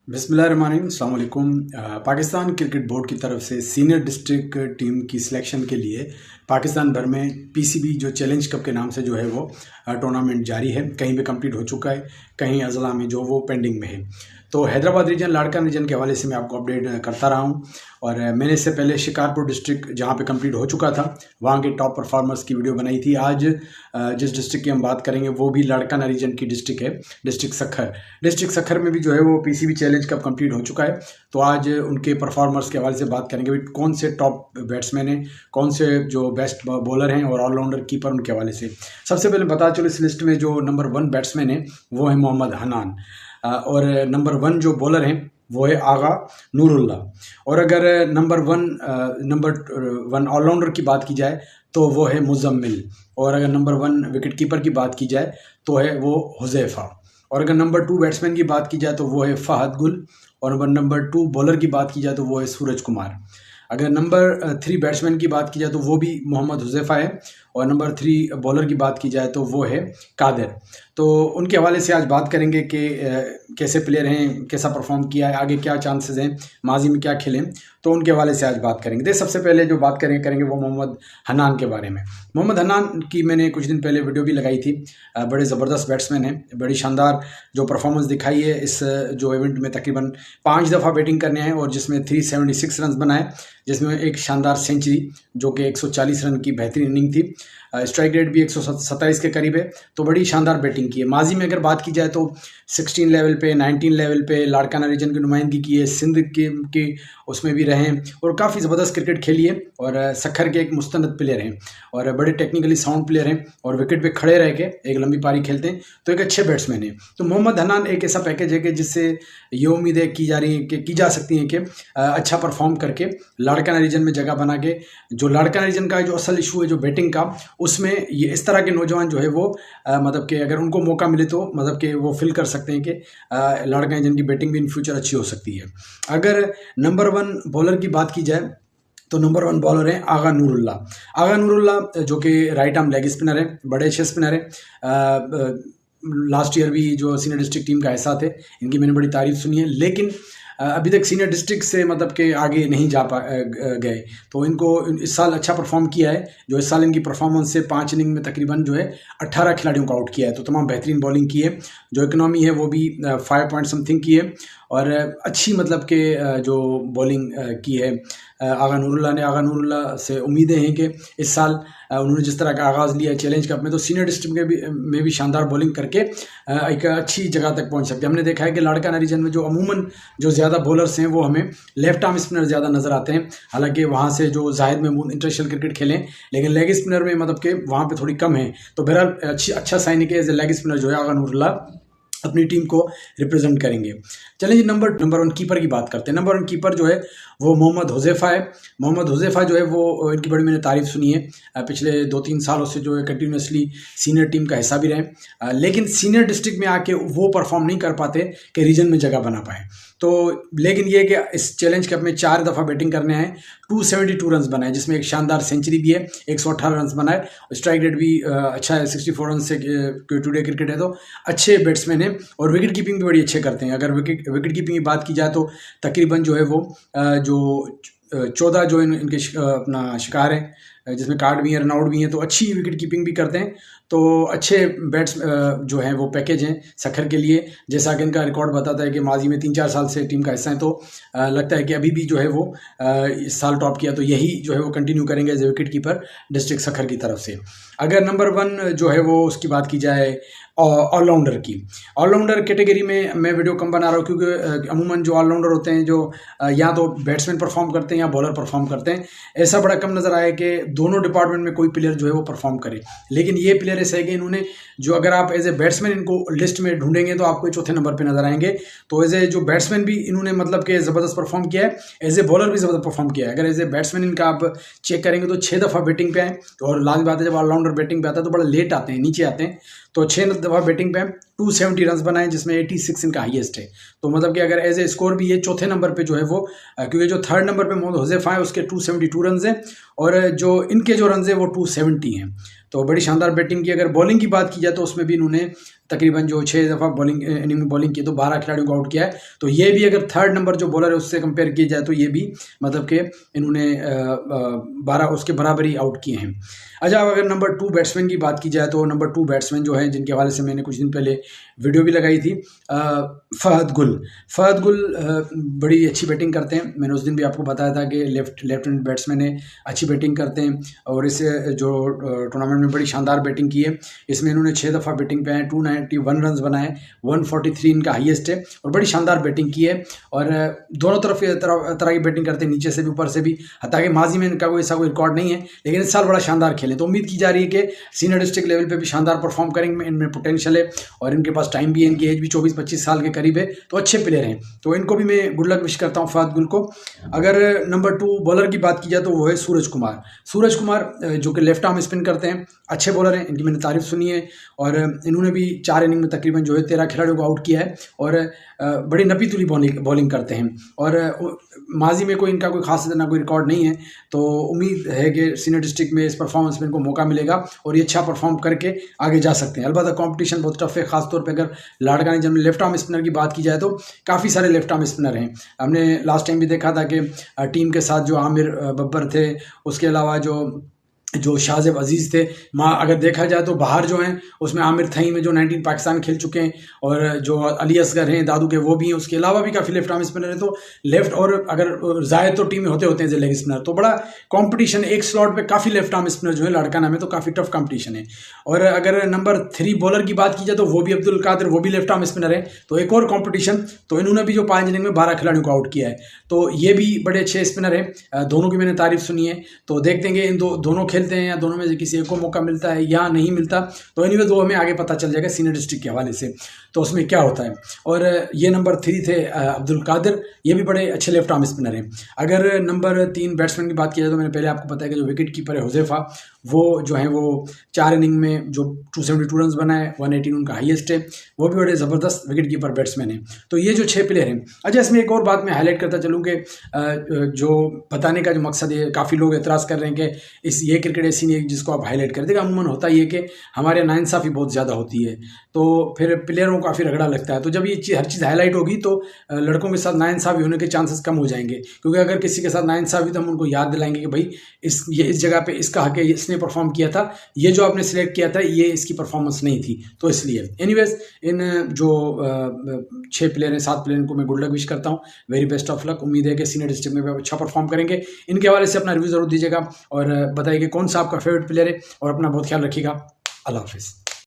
बिस्मिल्लाहिर्रहमानिर्रहीम, अस्सलाम वालेकुम। पाकिस्तान क्रिकेट बोर्ड की तरफ से सीनियर डिस्ट्रिक्ट टीम की सिलेक्शन के लिए पाकिस्तान भर में पीसीबी जो चैलेंज कप के नाम से जो है वो टूर्नामेंट जारी है। कहीं पे कंप्लीट हो चुका है, कहीं अज़ला में जो वो पेंडिंग में है। तो हैदराबाद रीजन, लाड़कान रीजन के हवाले से मैं आपको अपडेट करता रहा हूँ। और मैंने इससे पहले शिकारपुर डिस्ट्रिक्ट जहाँ पे कंप्लीट हो चुका था, वहाँ के टॉप परफॉर्मर्स की वीडियो बनाई थी। आज जिस डिस्ट्रिक्ट की हम बात करेंगे वो भी लाड़काना रीजन की डिस्ट्रिक्ट है, डिस्ट्रिक्ट सखर में भी जो है वो पीसीबी चैलेंज कप कंप्लीट हो चुका है। तो आज उनके परफॉर्मर्स के हवाले से बात करेंगे, भाई कौन से टॉप बैट्समैन हैं, कौन से जो बेस्ट बॉलर हैं और ऑलराउंडर कीपर, उनके हवाले से। सबसे पहले बता चलो, इस लिस्ट में जो नंबर 1 बैट्समैन है वो है मोहम्मद हनान, और नंबर 1 जो बॉलर हैं वो है आगा नूरुल्ला। और अगर नंबर वन ऑलराउंडर की बात की जाए तो वो है मुजम्मिल। और अगर नंबर 1 विकेट कीपर की बात की जाए तो है वो हुज़ैफा। और अगर नंबर 2 बैट्समैन की बात की जाए तो वो है फहद गुल। और नंबर 2 बॉलर की बात की जाए तो वो है सूरज कुमार। अगर नंबर 3 बैट्समैन की बात की जाए तो वो भी मोहम्मद हुज़ैफा है। और नंबर 3 बॉलर की बात की जाए तो वो है कादिर। तो उनके हवाले से आज बात करेंगे कि कैसे प्लेयर हैं, कैसा परफॉर्म किया है, आगे क्या चांसेस हैं, माजी में क्या खेलें। तो उनके हवाले से आज बात करेंगे। सबसे पहले जो बात करेंगे वो मोहम्मद हनान के बारे में। मोहम्मद हनान की मैंने कुछ दिन पहले वीडियो भी लगाई थी। बड़े ज़बरदस्त बैट्समैन हैं, बड़ी शानदार जो परफॉर्मेंस दिखाई है इस जो इवेंट में। तकरीबन 5 दफ़ा बैटिंग करने आए और जिसमें 376 रन बनाए, जिसमें एक शानदार सेंचुरी जो कि 140 रन की बेहतरीन इनिंग थी। स्ट्राइक रेट भी 127 के करीब है। तो बड़ी शानदार बैटिंग की है। माजी में अगर बात की जाए तो 16 लेवल पे, 19 लेवल पे लाड़काना रीजन की नुमाइंदगी की है, सिंध के उसमें भी रहे हैं और काफ़ी ज़बरदस्त क्रिकेट खेली है। और सखर के एक मुस्तनद प्लेयर हैं और बड़े टेक्निकली साउंड प्लेयर हैं और विकेट पे खड़े रह के एक लंबी पारी खेलते हैं। तो एक अच्छे बैट्समैन हैं। तो मोहम्मद हनान एक ऐसा पैकेज है कि जिससे ये उम्मीदें की जा रही हैं कि की जा सकती हैं कि अच्छा परफॉर्म करके लाड़काना रीजन में जगह बना के, जो लाड़काना रीजन का जो असल इशू है जो बैटिंग का, उसमें ये इस तरह के नौजवान जो है वो मतलब कि अगर उनको मौका मिले तो मतलब कि वो फिल कर सकते हैं कि लाड़काना रीजन की बैटिंग भी इन फ्यूचर अच्छी हो सकती है। अगर नंबर 1 बॉलर की बात की जाए तो नंबर 1 बॉलर है आगा नूरुल्ला। आगा नूरुल्ला जो कि राइट आर्म लेग स्पिनर है, बड़े अच्छे स्पिनर है। लास्ट ईयर भी जो सीनियर डिस्ट्रिक्ट टीम का हिस्सा थे, इनकी मैंने बड़ी तारीफ सुनी है। लेकिन अभी तक सीनियर डिस्ट्रिक्ट से मतलब कि आगे नहीं जा गए। तो इनको इस साल अच्छा परफॉर्म किया है। जो इस साल इनकी परफॉर्मेंस से 5 इनिंग में तकरीबन जो है 18 खिलाड़ियों को आउट किया है। तो तमाम बेहतरीन बॉलिंग की है। जो इकनॉमी है वो भी 5 पॉइंट समथिंग की है और अच्छी मतलब कि जो बॉलिंग की है आगा नूरुल्ला ने। आगा नूरुल्ला से उम्मीदें हैं कि इस साल उन्होंने जिस तरह का आगाज़ लिया है चैलेंज कप में, तो सीनियर डिस्ट्रिक्ट में भी शानदार बॉलिंग करके एक अच्छी जगह तक पहुंच सकते हैं। हमने देखा है कि लाड़काना रीजन में जो अमूमन जो ज़्यादा बॉलर्स हैं वो हमें लेफ्ट आर्म स्पिनर ज़्यादा नज़र आते हैं। हालांकि वहाँ से जो जाहिद महमूद इंटरनेशनल क्रिकेट खेलें, लेकिन लेग स्पिनर में मतलब कि वहाँ पर थोड़ी कम है। तो बहरहाल अच्छा साइन है कि एज ए लेग स्पिनर जो है आगा नूरुल्ला अपनी टीम को रिप्रेजेंट करेंगे। चलिए जी, नंबर 1 कीपर की बात करते हैं। नंबर 1 कीपर जो है वो मोहम्मद हुज़ैफा है। मोहम्मद हुज़ैफा जो है वो इनकी बड़ी मैंने तारीफ सुनी है। पिछले 2-3 सालों से जो है कंटिन्यूसली सीनियर टीम का हिस्सा भी रहे, लेकिन सीनियर डिस्ट्रिक्ट में आके वो परफॉर्म नहीं कर पाते कि रीजन में जगह बना पाए। तो लेकिन ये कि इस चैलेंज कप में 4 दफ़ा बैटिंग करने आए, 272 रन बनाए, जिसमें एक शानदार सेंचुरी भी है, 118 रन बनाए। स्ट्राइक रेट भी अच्छा है, 64 रन से टुडे क्रिकेट है। तो अच्छे बैट्समैन हैं और विकेट कीपिंग भी बड़ी अच्छे करते हैं। अगर विकेट कीपिंग की बात की जाए तो तकरीबन जो है वो जो 14 जो इनके अपना शिकार है, जिसमें कार्ड भी हैं, रन आउट भी हैं। तो अच्छी विकेट कीपिंग भी करते हैं। तो अच्छे बैट्स जो हैं वो पैकेज हैं सखर के लिए। जैसा कि इनका रिकॉर्ड बताता है कि माजी में 3-4 साल से टीम का हिस्सा है। तो लगता है कि अभी भी जो है वो इस साल टॉप किया, तो यही जो है वो कंटिन्यू करेंगे as a wicket keeper district Sukkur की तरफ से। अगर नंबर 1 जो है वो उसकी बात की जाए ऑलराउंडर की, ऑलराउंडर कैटेगरी में मैं वीडियो कम बना रहा हूँ क्योंकि अमूमन जो ऑलराउंडर होते हैं जो या तो बैट्समैन परफॉर्म करते हैं या बॉलर परफॉर्म करते हैं, ऐसा बड़ा कम नज़र आया कि दोनों डिपार्टमेंट में कोई प्लेयर जो है वो परफॉर्म करे। लेकिन ये प्लेयर ऐसे है कि इन्होंने जो, अगर आप एज ए बैट्समैन इनको लिस्ट में ढूंढेंगे तो आपको चौथे नंबर पर नजर आएंगे। तो एज ए जो बैट्समैन भी इन्होंने मतलब कि ज़बरदस्त परफॉर्म किया है, एज ए बॉलर भी ज़बरदस्त परफॉर्म किया है। अगर एज ए बैट्समैन इनका आप चेक करेंगे तो 6 दफ़ा बैटिंग पे आए। और लास्ट बात है, जब ऑलराउंडर बैटिंग पे आता है तो बड़ा लेट आते हैं, नीचे आते हैं। तो 6 दफ़ा बैटिंग पे 270 रन बनाए, जिसमें 86 इनका हाईएस्ट है। तो मतलब कि अगर एज ए स्कोर भी ये चौथे नंबर पे जो है वो, क्योंकि जो थर्ड नंबर पे मोहम्मद हुज़ैफा है उसके 272 रन हैं और जो इनके जो रन है वो 270 हैं। तो बड़ी शानदार बैटिंग की। अगर बॉलिंग की बात की जाए तो उसमें भी इन्होंने तकरीबन जो 6 दफ़ा बॉलिंग इनिंग में बॉलिंग की तो 12 खिलाड़ियों को आउट किया है। तो ये भी अगर थर्ड नंबर जो बॉलर है उससे कंपेयर किया जाए तो ये भी मतलब कि इन्होंने 12 उसके बराबर ही आउट किए हैं। अच्छा, अगर नंबर 2 बैट्समैन की बात की जाए तो नंबर 2 बैट्समैन जो हैं, जिनके हवाले से मैंने कुछ दिन पहले वीडियो भी लगाई थी, फ़हद गुल बड़ी अच्छी बैटिंग करते हैं। मैंने उस दिन भी आपको बताया था कि लेफ्ट हैंड बैट्समैन है, अच्छी बैटिंग करते हैं और इस जो टूर्नामेंट में बड़ी शानदार बैटिंग की है। इसमें इन्होंने 6 दफ़ा बैटिंग पे आए, 291 रन बनाए, 143 इनका हाईएस्ट है और बड़ी शानदार बैटिंग की है। और दोनों तरह की बैटिंग करते हैं, नीचे से भी ऊपर से भी। हालांकि माजी में इनका कोई ऐसा कोई रिकॉर्ड नहीं है, लेकिन इस साल बड़ा शानदार खेले। तो उम्मीद की जा रही है कि सीनियर डिस्ट्रिक्ट लेवल पे भी शानदार परफॉर्म करेंगे। इनमें पोटेंशियल है और इनके पास टाइम भी है, इनकी एज भी 24-25 साल के करीब है, तो अच्छे प्लेयर हैं। तो इनको भी मैं गुड लक विश करता हूँ फ़हद गुल को। अगर नंबर 2 बॉलर की बात की जाए तो वो है सूरज कुमार, जो कि लेफ्ट आर्म स्पिन करते हैं, अच्छे बॉलर हैं। इनकी मैंने तारीफ सुनी है और इन्होंने भी 4 इनिंग में तकरीबन जो है 13 खिलाड़ियों को आउट किया है और बड़ी नपी तुली बॉलिंग करते हैं और माजी में कोई इनका कोई खास ना कोई रिकॉर्ड नहीं है। तो उम्मीद है कि सीनियर डिस्ट्रिक्ट में इस परफॉर्मेंस में इनको मौका मिलेगा और ये अच्छा परफॉर्म करके आगे जा सकते हैं। अलबत्ता कंपटीशन बहुत टफ है, खासतौर पे अगर लाड़कानी जब लेफ्ट आर्म स्पिनर की बात की जाए तो काफ़ी सारे लेफ्ट आर्म स्पिनर हैं। हमने लास्ट टाइम भी देखा था कि टीम के साथ जो आमिर बब्बर थे, उसके अलावा जो शाहजेब अजीज़ थे, अगर देखा जाए तो बाहर जो हैं उसमें आमिर थई में जो 19 पाकिस्तान खेल चुके हैं और जो अली असगर हैं दादू के वो भी हैं। उसके अलावा भी काफ़ी लेफ्ट आर्म स्पिनर हैं। तो लेफ्ट और अगर जायद तो टीम में होते हैं लेग स्पिनर, तो बड़ा कंपटीशन, एक स्लॉट पे काफ़ी लेफ्ट आर्म स्पिनर जो है लाड़काना में, तो काफ़ी टफ कंपटीशन है। और अगर नंबर 3 बॉलर की बात की जाए तो वो भी अब्दुल कादिर, वो भी लेफ्ट आर्म स्पिनर है, तो एक और कॉम्पिटिशन। तो इन्होंने भी जो 5 इनिंग में 12 खिलाड़ियों को आउट किया है, तो ये भी बड़े अच्छे स्पिनर हैं। दोनों की मैंने तारीफ सुनी है, तो देख देंगे इन दोनों खेलते हैं या दोनों में किसी एक को मौका मिलता है या नहीं मिलता। तो एनीवे वो हमें आगे पता चल जाएगा सीनियर डिस्ट्रिक्ट के हवाले से, तो उसमें क्या होता है। और ये नंबर 3 थे अब्दुल कादिर, ये भी बड़े अच्छे लेफ्ट आर्म स्पिनर हैं। अगर नंबर 3 बैट्समैन की बात की जाए तो मैंने पहले आपको बताया कि जो विकेट कीपर है हुज़ैफा, वो जो है वो 4 इनिंग में जो 272 रन बनाए, 118 उनका हाईएस्ट है। वो भी बड़े ज़बरदस्त विकेट कीपर बैट्समैन हैं। तो ये जो 6 प्लेयर हैं। अच्छा, इसमें एक और बात मैं हाईलाइट करता चलूँ कि जो बताने का जो मकसद है, काफ़ी लोग एतराज़ कर रहे हैं कि ये क्रिकेट ऐसी नहीं है जिसको आप हाईलाइट कर देगा। अमूमन होता ये कि हमारे नाइंसाफ़ी बहुत ज़्यादा होती है, तो फिर प्लेयरों को काफ़ी रगड़ा लगता है। तो जब ये हर चीज़ हाईलाइट होगी तो लड़कों के साथ नाइंसाफ़ी होने के चांसेस कम हो जाएंगे, क्योंकि अगर किसी के साथ नाइंसाफ़ी तो हम उनको याद दिलाएंगे कि भाई इस जगह पे इसका हक है, इसने परफॉर्म किया था, ये जो आपने सिलेक्ट किया था ये इसकी परफॉर्मेंस नहीं थी। तो इसलिए एनीवेज इन जो 6 प्लेयर हैं, 7 प्लेयर को मैं गुड लक विश करता हूँ। Very best of luck. उम्मीद है कि सीनियर डिस्ट्रिक्ट में अच्छा परफॉर्म करेंगे। इनके हवाले से अपना रिव्यू ज़रूर दीजिएगा और बताइए कि कौन सा आपका फेवरेट प्लेयर है और अपना बहुत ख्याल रखिएगा। अल्लाह हाफिज़।